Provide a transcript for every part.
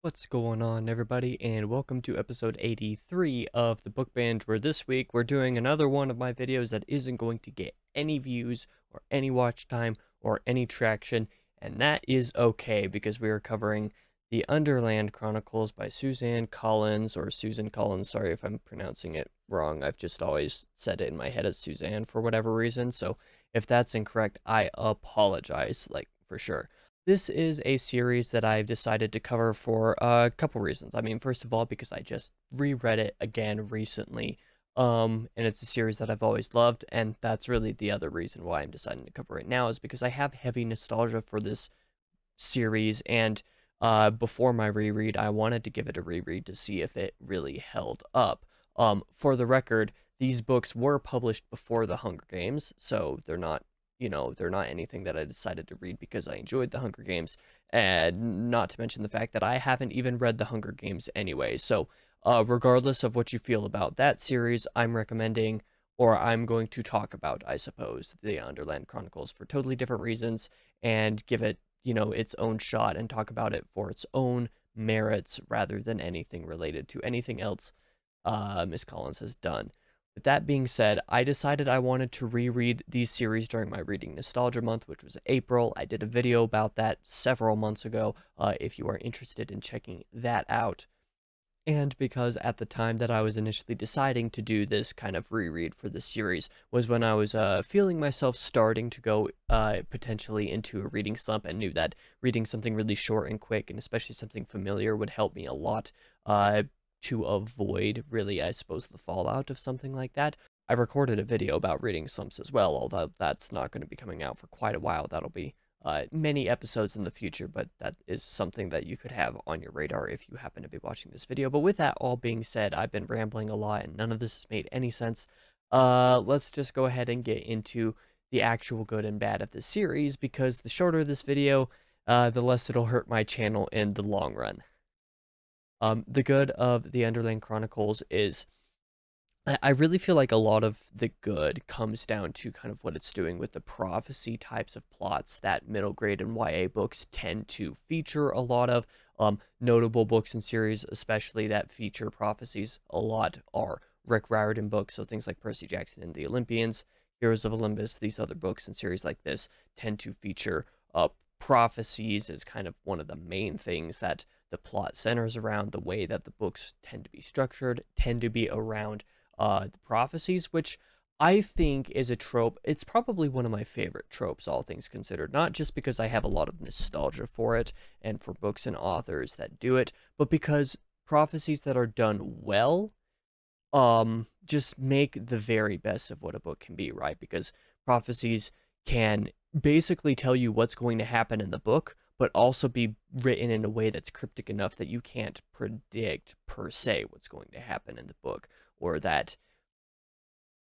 What's going on, everybody, and welcome to episode 83 of the Book Binge, where this week we're doing another one of my videos that isn't going to get any views or any watch time or any traction, and that is okay because we are covering the Underland Chronicles by Suzanne Collins, or Susan Collins. Sorry if I'm pronouncing it wrong. I've just always said it in my head as Suzanne for whatever reason, so if that's incorrect, I apologize, like, for sure. This is a series that I've decided to cover for a couple reasons. I mean, first of all, because I just reread it again recently, and it's a series that I've always loved, and that's really the other reason why I'm deciding to cover it now is because I have heavy nostalgia for this series, and before my reread, I wanted to give it a reread to see if it really held up. For the record, these books were published before The Hunger Games, so they're not, they're not anything that I decided to read because I enjoyed The Hunger Games, and not to mention the fact that I haven't even read The Hunger Games anyway. So, regardless of what you feel about that series, I'm recommending, or I'm going to talk about, I suppose, the Underland Chronicles for totally different reasons and give it, its own shot and talk about it for its own merits rather than anything related to anything else Miss Collins has done. With that being said, I decided I wanted to reread these series during my Reading Nostalgia Month, which was April. I did a video about that several months ago, if you are interested in checking that out. And because at the time that I was initially deciding to do this kind of reread for the series was when I was feeling myself starting to go potentially into a reading slump, and knew that reading something really short and quick, and especially something familiar, would help me a lot to avoid, really, I suppose, the fallout of something like that. I recorded a video about reading slumps as well, although that's not going to be coming out for quite a while. That'll be many episodes in the future, but that is something that you could have on your radar if you happen to be watching this video. But with that all being said, I've been rambling a lot and none of this has made any sense. Let's just go ahead and get into the actual good and bad of the series, because the shorter this video, the less it'll hurt my channel in the long run. The good of the Underland Chronicles is I really feel like a lot of the good comes down to kind of what it's doing with the prophecy types of plots that middle grade and YA books tend to feature a lot of. Notable books and series, especially that feature prophecies a lot, are Rick Riordan books, so things like Percy Jackson and the Olympians, Heroes of Olympus. These other books and series like this tend to feature prophecies as kind of one of the main things that the plot centers around. The way that the books tend to be structured tend to be around the prophecies, which I think is a trope. It's probably one of my favorite tropes, all things considered, not just because I have a lot of nostalgia for it and for books and authors that do it, but because prophecies that are done well just make the very best of what a book can be, right? Because prophecies can basically tell you what's going to happen in the book, but also be written in a way that's cryptic enough that you can't predict per se what's going to happen in the book, or that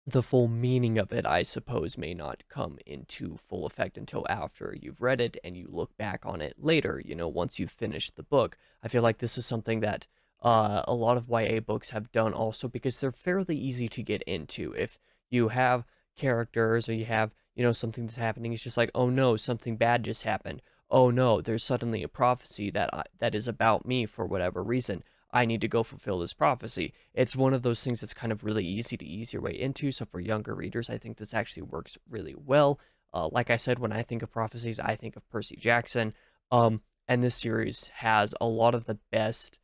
the full meaning of it, I suppose, may not come into full effect until after you've read it and you look back on it later, once you've finished the book. I feel like this is something that a lot of YA books have done also, because they're fairly easy to get into. If you have characters, or you have, something that's happening, it's just like, oh no, something bad just happened. Oh no, there's suddenly a prophecy that is about me for whatever reason. I need to go fulfill this prophecy. It's one of those things that's kind of really easy to ease your way into. So for younger readers, I think this actually works really well. Like I said, when I think of prophecies, I think of Percy Jackson. And this series has a lot of the best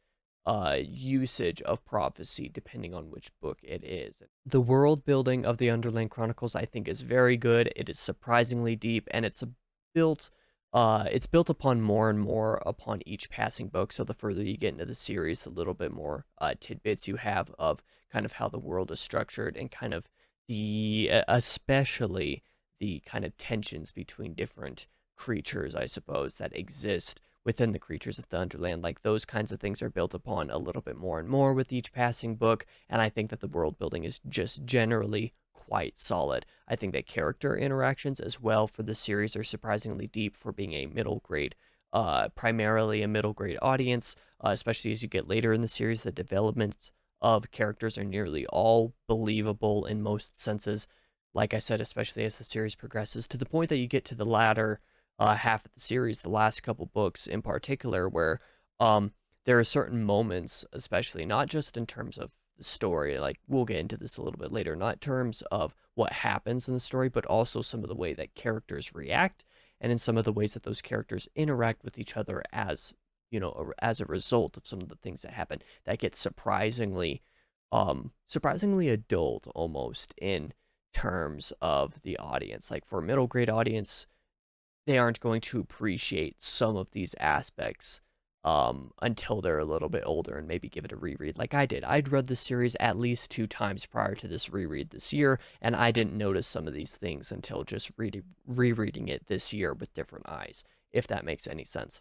usage of prophecy, depending on which book it is. The world building of the Underland Chronicles, I think, is very good. It is surprisingly deep, and built it's built upon more and more upon each passing book. So the further you get into the series, the little bit more tidbits you have of kind of how the world is structured, and kind of especially the kind of tensions between different creatures, I suppose, that exist within the creatures of the Underland. Like, those kinds of things are built upon a little bit more and more with each passing book, and I think that the world building is just generally quite solid. I think that character interactions as well for the series are surprisingly deep for being a middle grade, primarily a middle grade audience, especially as you get later in the series. The developments of characters are nearly all believable in most senses. Like I said, especially as the series progresses, to the point that you get to the latter half of the series, the last couple books in particular, where there are certain moments, especially not just in terms of the story, like we'll get into this a little bit later, not in terms of what happens in the story, but also some of the way that characters react and in some of the ways that those characters interact with each other as, as a result of some of the things that happen that get surprisingly adult almost in terms of the audience. Like for a middle grade audience, they aren't going to appreciate some of these aspects until they're a little bit older and maybe give it a reread like I did. I'd read the series at least 2 times prior to this reread this year, and I didn't notice some of these things until just rereading it this year with different eyes, if that makes any sense.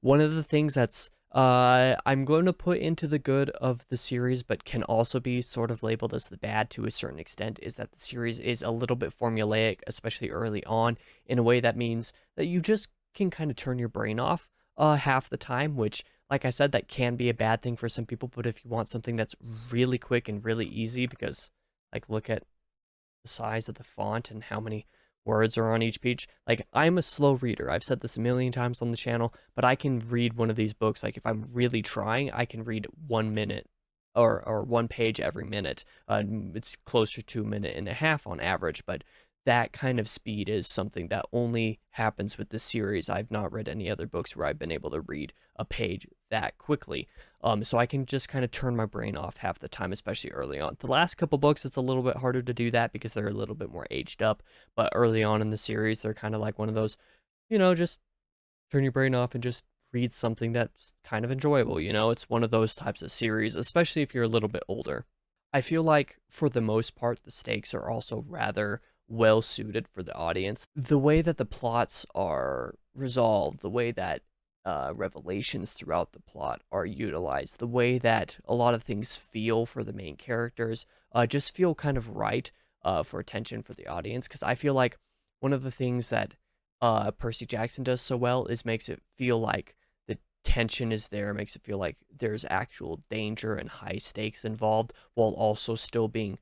One of the things that's I'm going to put into the good of the series, but can also be sort of labeled as the bad to a certain extent, is that the series is a little bit formulaic, especially early on, in a way that means that you just can kind of turn your brain off half the time, which, like I said, that can be a bad thing for some people. But if you want something that's really quick and really easy, because like look at the size of the font and how many words are on each page. Like, I'm a slow reader. I've said this a million times on the channel, but I can read one of these books. Like, if I'm really trying, I can read 1 minute or 1 page every minute. It's closer to a minute and a half on average, but that kind of speed is something that only happens with this series. I've not read any other books where I've been able to read a page that quickly. So I can just kind of turn my brain off half the time, especially early on. The last couple books, it's a little bit harder to do that because they're a little bit more aged up. But early on in the series, they're kind of like one of those, just turn your brain off and just read something that's kind of enjoyable. It's one of those types of series, especially if you're a little bit older. I feel like for the most part, the stakes are also rather well suited for the audience. The way that the plots are resolved, the way that revelations throughout the plot are utilized, the way that a lot of things feel for the main characters just feel kind of right for attention for the audience. Because I feel like one of the things that Percy Jackson does so well is makes it feel like the tension is there, makes it feel like there's actual danger and high stakes involved, while also still being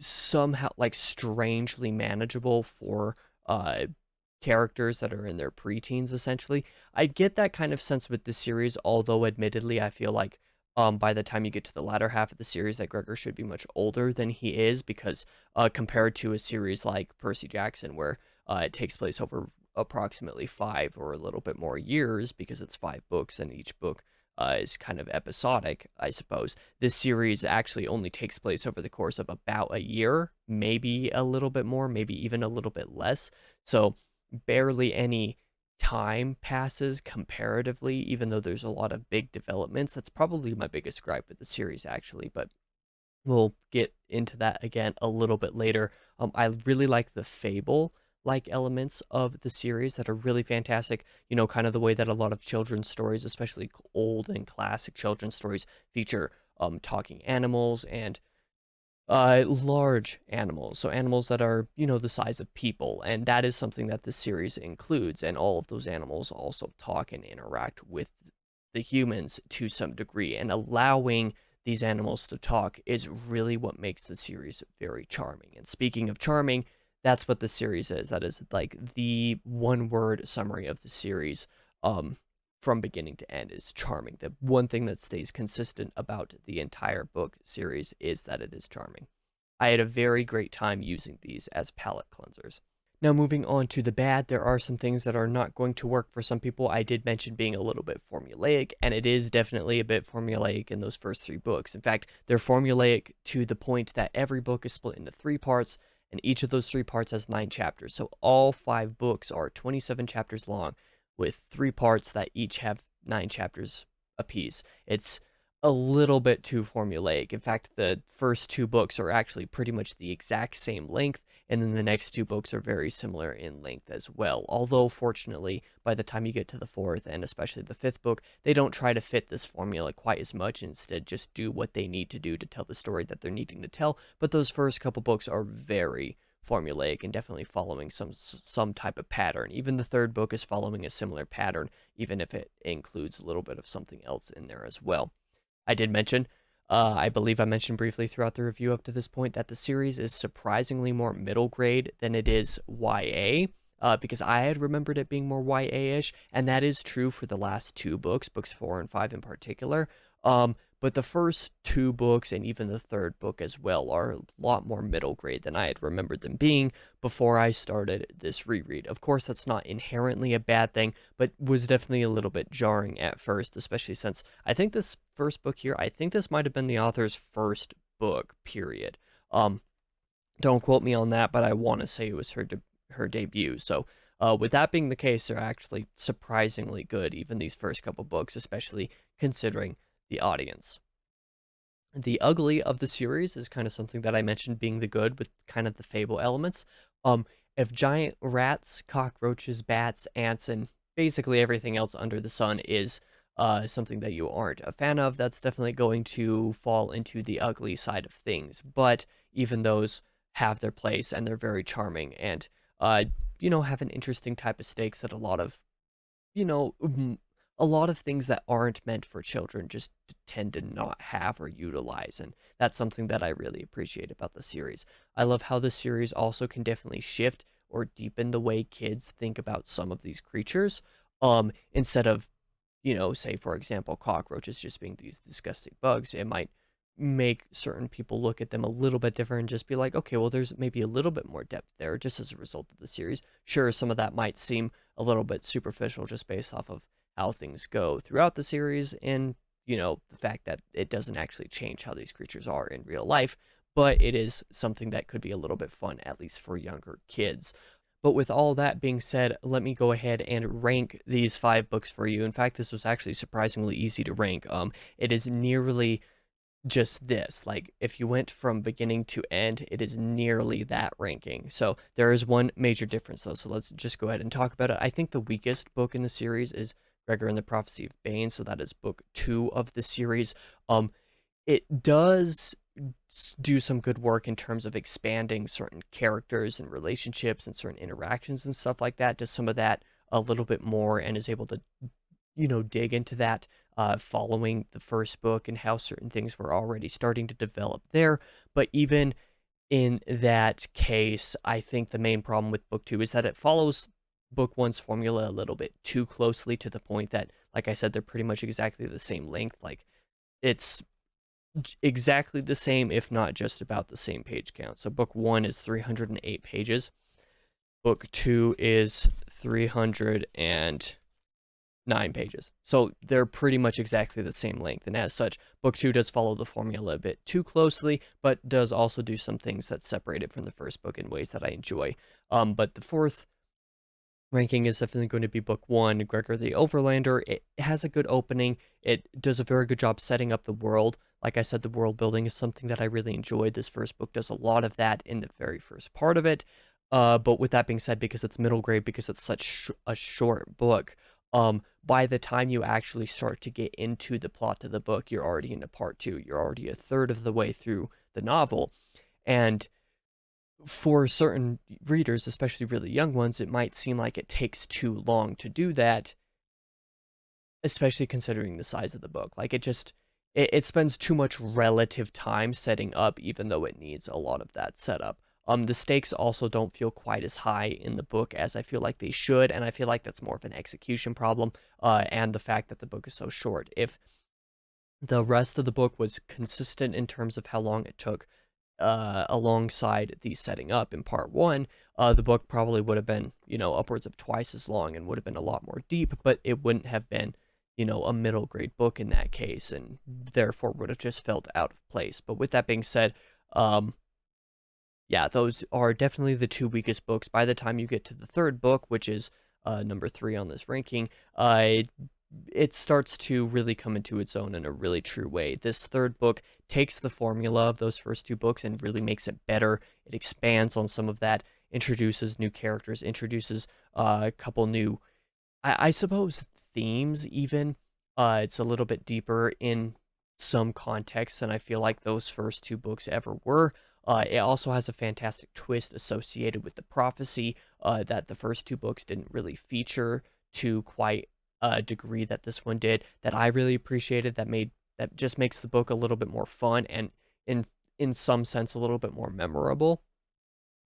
somehow like strangely manageable for characters that are in their preteens essentially. I get that kind of sense with the series, although admittedly I feel like by the time you get to the latter half of the series that Gregor should be much older than he is, because compared to a series like Percy Jackson where it takes place over approximately 5 or a little bit more years because it's 5 books and each book is kind of episodic, I suppose. This series actually only takes place over the course of about a year, maybe a little bit more, maybe even a little bit less. So barely any time passes comparatively, even though there's a lot of big developments. That's probably my biggest gripe with the series, actually, but we'll get into that again a little bit later. I really like the fable like elements of the series that are really fantastic. Kind of the way that a lot of children's stories, especially old and classic children's stories, feature talking animals and large animals, so animals that are the size of people, and that is something that this series includes. And all of those animals also talk and interact with the humans to some degree, and allowing these animals to talk is really what makes the series very charming. And speaking of charming, that's what the series is. That is like the one word summary of the series. From beginning to end is charming. The one thing that stays consistent about the entire book series is that it is charming. I had a very great time using these as palate cleansers. Now, moving on to the bad, there are some things that are not going to work for some people. I did mention being a little bit formulaic, and it is definitely a bit formulaic in those first 3 books. In fact, they're formulaic to the point that every book is split into 3 parts, and each of those 3 parts has 9 chapters. So all 5 books are 27 chapters long, with 3 parts that each have 9 chapters apiece. It's a little bit too formulaic. In fact, the first 2 books are actually pretty much the exact same length, and then the next 2 books are very similar in length as well. Although, fortunately, by the time you get to the 4th and especially the 5th book, they don't try to fit this formula quite as much. Instead, just do what they need to do to tell the story that they're needing to tell. But those first couple books are very formulaic and definitely following some type of pattern. Even the 3rd book is following a similar pattern, even if it includes a little bit of something else in there as well. I did mention, I believe I mentioned briefly throughout the review up to this point, that the series is surprisingly more middle grade than it is YA. because I had remembered it being more YA-ish, and that is true for the last two books, books 4 and 5 in particular. But the first two books and even the third book as well are a lot more middle grade than I had remembered them being before I started this reread. Of course, that's not inherently a bad thing, but was definitely a little bit jarring at first, especially since I think this first book here, I think this might have been the author's first book, period. Don't quote me on that, but I want to say it was her debut. So, with that being the case, they're actually surprisingly good, even these first couple books, especially considering the audience. The ugly of the series is kind of something that I mentioned being the good with kind of the fable elements. Um, if giant rats, cockroaches, bats, ants, and basically everything else under the sun is something that you aren't a fan of, that's definitely going to fall into the ugly side of things. But even those have their place and they're very charming and, have an interesting type of stakes that you know, a lot of things that aren't meant for children just tend to not have or utilize. And that's something that I really appreciate about the series. I love how the series also can definitely shift or deepen the way kids think about some of these creatures. Instead of, say, for example, cockroaches just being these disgusting bugs, it might make certain people look at them a little bit different and just be like, okay, well, there's maybe a little bit more depth there just as a result of the series. Sure, some of that might seem a little bit superficial just based off of how things go throughout the series and, the fact that it doesn't actually change how these creatures are in real life, but it is something that could be a little bit fun, at least for younger kids. But with all that being said, let me go ahead and rank these 5 books for you. In fact, this was actually surprisingly easy to rank. It is nearly just this. Like, if you went from beginning to end, it is nearly that ranking. So there is one major difference, though. So let's just go ahead and talk about it. I think the weakest book in the series is Gregor and the Prophecy of Bane. So that is book 2 of the series. It does do some good work in terms of expanding certain characters and relationships and certain interactions and stuff like that. Does some of that a little bit more and is able to dig into that following the first book and how certain things were already starting to develop there. But even in that case, I think the main problem with book 2 is that it follows book 1's formula a little bit too closely to the point that, like I said, they're pretty much exactly the same length. Like, it's exactly the same, if not just about the same page count. So book 1 is 308 pages. Book 2 is 309 pages. So they're pretty much exactly the same length. And as such, book 2 does follow the formula a bit too closely, but does also do some things that separate it from the first book in ways that I enjoy. But the fourth ranking is definitely going to be book 1, Gregor the Overlander. It has a good opening. It does a very good job setting up the world. Like I said, the world building is something that I really enjoyed. This first book does a lot of that in the very first part of it. But with that being said, because it's middle grade, because it's such a short book, by the time you actually start to get into the plot of the book, you're already into part 2. You're already a third of the way through the novel. And for certain readers, especially really young ones, it might seem like it takes too long to do that, especially considering the size of the book. Like, it spends too much relative time setting up, even though it needs a lot of that setup. The stakes also don't feel quite as high in the book as I feel like they should, and I feel like that's more of an execution problem, and the fact that the book is so short. If the rest of the book was consistent in terms of how long it took, alongside the setting up in part 1, the book probably would have been, upwards of twice as long and would have been a lot more deep, but it wouldn't have been, a middle grade book in that case, and therefore would have just felt out of place. But with that being said, yeah, those are definitely the 2 weakest books. By the time you get to the third book, which is number 3 on this ranking, it starts to really come into its own in a really true way. This third book takes the formula of those first 2 books and really makes it better. It expands on some of that, introduces new characters, introduces a couple new, I suppose, themes even. It's a little bit deeper in some contexts than I feel like those first 2 books ever were. It also has a fantastic twist associated with the prophecy that the first 2 books didn't really feature to quite a degree that this one did, that I really appreciated, that just makes the book a little bit more fun and in some sense a little bit more memorable.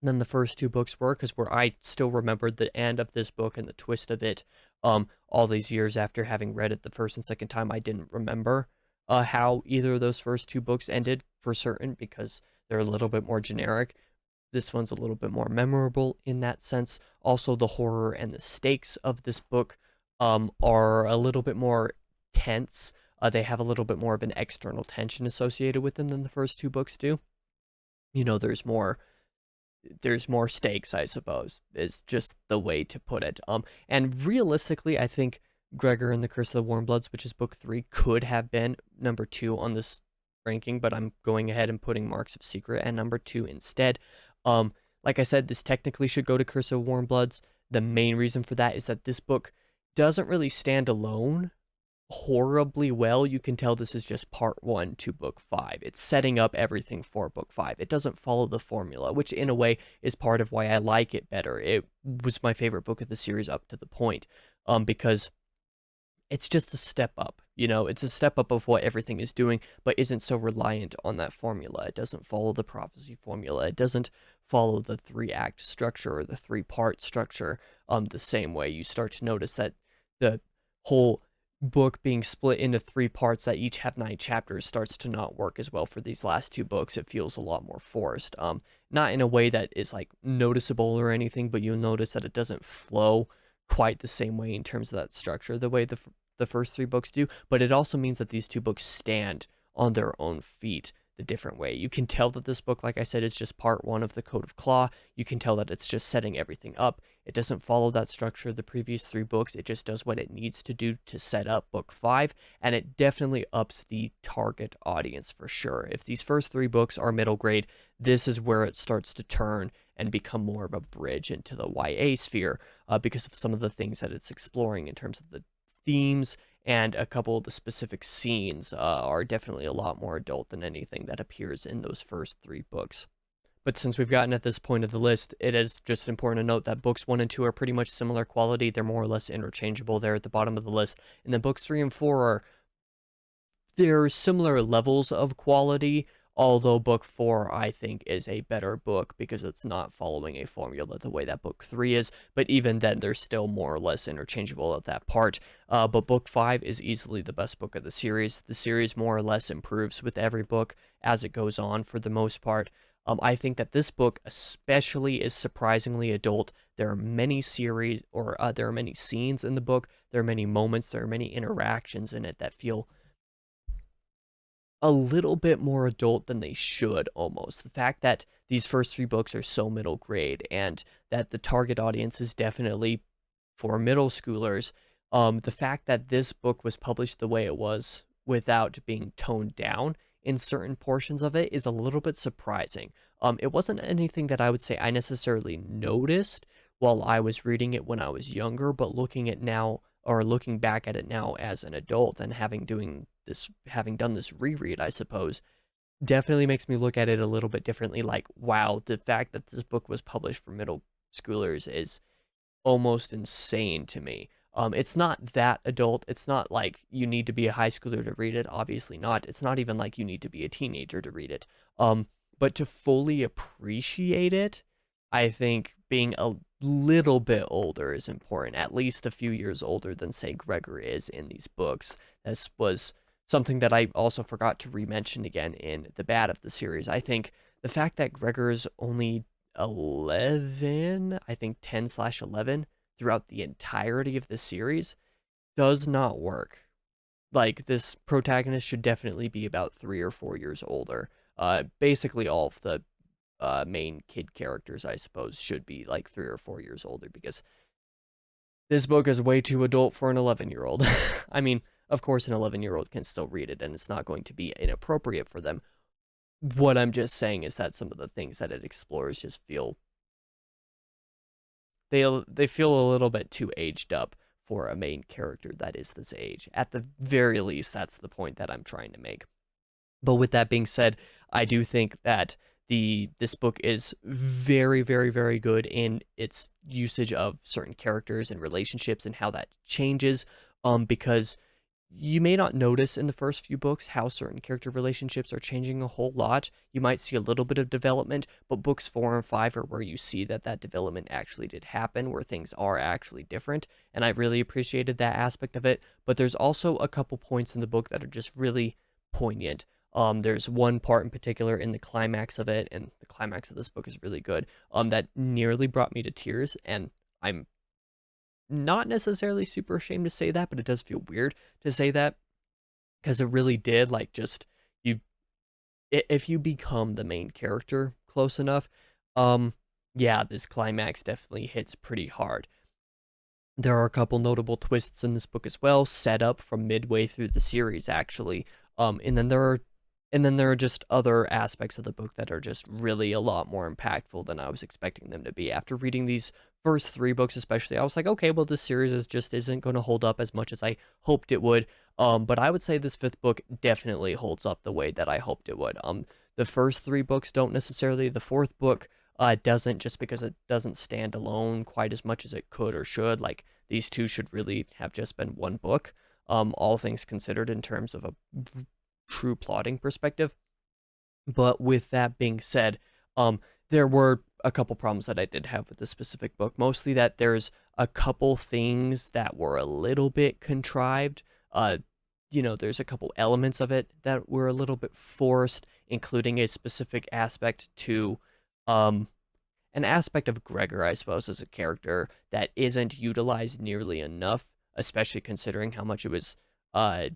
than the first two books were, because where I still remembered the end of this book and the twist of it, all these years after having read it the first and second time, I didn't remember how either of those first two books ended for certain, because they're a little bit more generic. This one's a little bit more memorable in that sense. Also, the horror and the stakes of this book are a little bit more tense. They have a little bit more of an external tension associated with them than the first two books do. You know, there's more stakes, I suppose, is just the way to put it. And realistically, I think Gregor and the Curse of the Warmbloods, which is book 3, could have been number 2 on this ranking, but I'm going ahead and putting Marks of Secret at number 2 instead. Like I said, this technically should go to Curse of Warmbloods. The main reason for that is that this book doesn't really stand alone horribly well. You can tell this is just part 1 to book 5. It's setting up everything for book 5. It doesn't follow the formula, which in a way is part of why I like it better. It was my favorite book of the series up to the point, because it's just a step up. You know, it's a step up of what everything is doing, but isn't so reliant on that formula. It doesn't follow the prophecy formula. It doesn't follow the 3-act structure or the 3-part structure the same way. You start to notice that the whole book being split into 3 parts that each have 9 chapters starts to not work as well for these last 2 books. It feels a lot more forced. Not in a way that is like noticeable or anything, but you'll notice that it doesn't flow quite the same way in terms of that structure the way the first 3 books do. But it also means that these 2 books stand on their own feet the different way. You can tell that this book, like I said, is just part 1 of the Code of Claw. You can tell that it's just setting everything up. It doesn't follow that structure of the previous 3 books. It just does what it needs to do to set up book 5, and it definitely ups the target audience for sure. If these first 3 books are middle grade, this is where it starts to turn and become more of a bridge into the YA sphere, because of some of the things that it's exploring in terms of the themes, and a couple of the specific scenes are definitely a lot more adult than anything that appears in those first 3 books. But since we've gotten at this point of the list, it is just important to note that books 1 and 2 are pretty much similar quality. They're more or less interchangeable there at the bottom of the list. And then books 3 and 4 they're similar levels of quality, although book 4, I think, is a better book because it's not following a formula the way that book 3 is, but even then, they're still more or less interchangeable at that part. But book 5 is easily the best book of the series. The series more or less improves with every book as it goes on for the most part. I think that this book especially is surprisingly adult. There are many there are many scenes in the book, there are many moments, there are many interactions in it that feel a little bit more adult than they should almost. The fact that these first 3 books are so middle grade and that the target audience is definitely for middle schoolers, the fact that this book was published the way it was without being toned down in certain portions of it is a little bit surprising. It wasn't anything that I would say I necessarily noticed while I was reading it when I was younger, but looking back at it now as an adult and having done this reread, I suppose, definitely makes me look at it a little bit differently. Like, wow, the fact that this book was published for middle schoolers is almost insane to me. It's not that adult. It's not like you need to be a high schooler to read it. Obviously not. It's not even like you need to be a teenager to read it. But to fully appreciate it, I think being a little bit older is important, at least a few years older than, say, Gregor is in these books. This was something that I also forgot to re-mention again in the bad of the series. I think the fact that Gregor's only 11, I think 10/11 throughout the entirety of the series does not work. Like, this protagonist should definitely be about 3 or 4 years older. Basically all of the main kid characters, I suppose, should be like 3 or 4 years older, because this book is way too adult for an 11-year-old. I mean, of course, an 11-year-old can still read it, and it's not going to be inappropriate for them. What I'm just saying is that some of the things that it explores just feel they feel a little bit too aged up for a main character that is this age. At the very least, that's the point that I'm trying to make. But with that being said, I do think that this book is very, very, very good in its usage of certain characters and relationships and how that changes, because you may not notice in the first few books how certain character relationships are changing a whole lot. You might see a little bit of development, but books 4 and 5 are where you see that that development actually did happen, where things are actually different. And I really appreciated that aspect of it. But there's also a couple points in the book that are just really poignant. There's one part in particular in the climax of it, and the climax of this book is really good. That nearly brought me to tears, and I'm not necessarily super ashamed to say that, but it does feel weird to say that because it really did like just you if you become the main character close enough, um yeah, this climax definitely hits pretty hard. There are a couple notable twists in this book as well, set up from midway through the series actually. And then there are just other aspects of the book that are just really a lot more impactful than I was expecting them to be. After reading these first 3 books especially, I was like, okay, well this series just isn't going to hold up as much as I hoped it would. But I would say this 5th book definitely holds up the way that I hoped it would. The first 3 books don't necessarily. The 4th book doesn't, just because it doesn't stand alone quite as much as it could or should. Like, these two should really have just been one book, all things considered, in terms of a true plotting perspective. But with that being said, there were a couple problems that I did have with this specific book. Mostly that there's a couple things that were a little bit contrived. There's a couple elements of it that were a little bit forced, including a specific aspect to um, an aspect of Gregor, I suppose, as a character that isn't utilized nearly enough, especially considering how much it was, uh,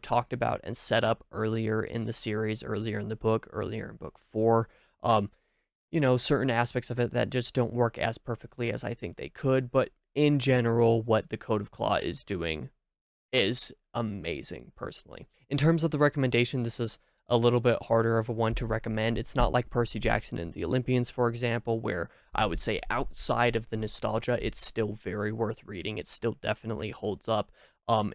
talked about and set up earlier in the series, earlier in the book, earlier in book 4. Um, certain aspects of it that just don't work as perfectly as I think they could. But in general, what the Code of Claw is doing is amazing, personally. In terms of the recommendation, this is a little bit harder of a one to recommend. It's not like Percy Jackson and the Olympians, for example, where I would say outside of the nostalgia, it's still very worth reading. It still definitely holds up.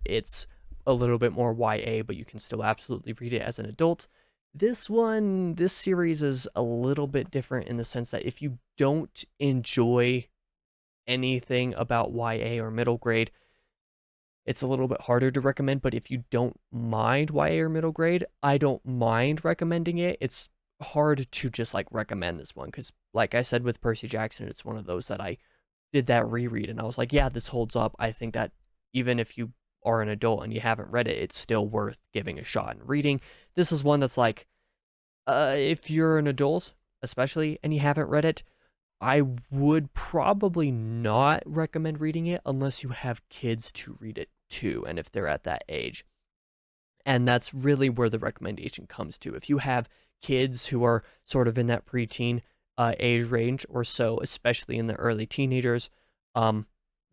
It's a little bit more YA, but you can still absolutely read it as an adult. This series is a little bit different in the sense that if you don't enjoy anything about YA or middle grade, it's a little bit harder to recommend. But if you don't mind YA or middle grade, I don't mind recommending it. It's hard to just like recommend this one because, like I said with Percy Jackson, it's one of those that I did that reread and I was like, yeah, this holds up. I think that even if you are an adult and you haven't read it, it's still worth giving a shot and reading. This is one that's like, if you're an adult, especially, and you haven't read it, I would probably not recommend reading it unless you have kids to read it to, and if they're at that age. And that's really where the recommendation comes to. If you have kids who are sort of in that preteen age range or so, especially in the early teenagers,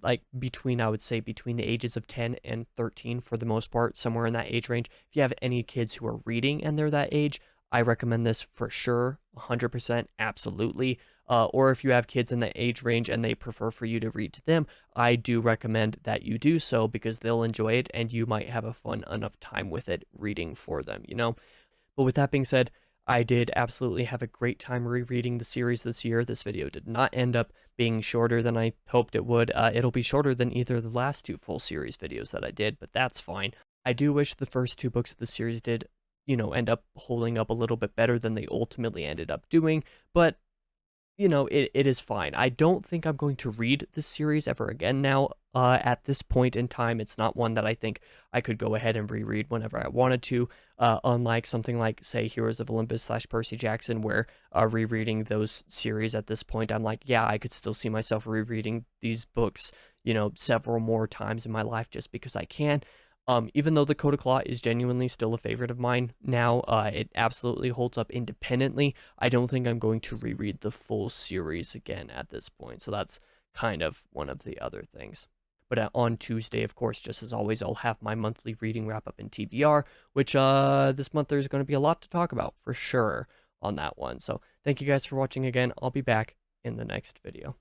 like I would say between the ages of 10 and 13 for the most part, somewhere in that age range. If you have any kids who are reading and they're that age, I recommend this for sure, 100%, absolutely. Or if you have kids in that age range and they prefer for you to read to them, I do recommend that you do so because they'll enjoy it and you might have a fun enough time with it reading for them. But with that being said, I did absolutely have a great time rereading the series this year. This video did not end up being shorter than I hoped it would. It'll be shorter than either of the last 2 full series videos that I did, but that's fine. I do wish the first 2 books of the series did, end up holding up a little bit better than they ultimately ended up doing, but it is fine. I don't think I'm going to read this series ever again now. At this point in time, it's not one that I think I could go ahead and reread whenever I wanted to. Unlike something like, say, Heroes of Olympus / Percy Jackson, where rereading those series at this point, I'm like, yeah, I could still see myself rereading these books, several more times in my life just because I can. Even though the Code of Claw is genuinely still a favorite of mine now, it absolutely holds up independently. I don't think I'm going to reread the full series again at this point, so that's kind of one of the other things. But on Tuesday, of course, just as always, I'll have my monthly reading wrap up in TBR, which this month there's going to be a lot to talk about for sure on that one. So thank you guys for watching again. I'll be back in the next video.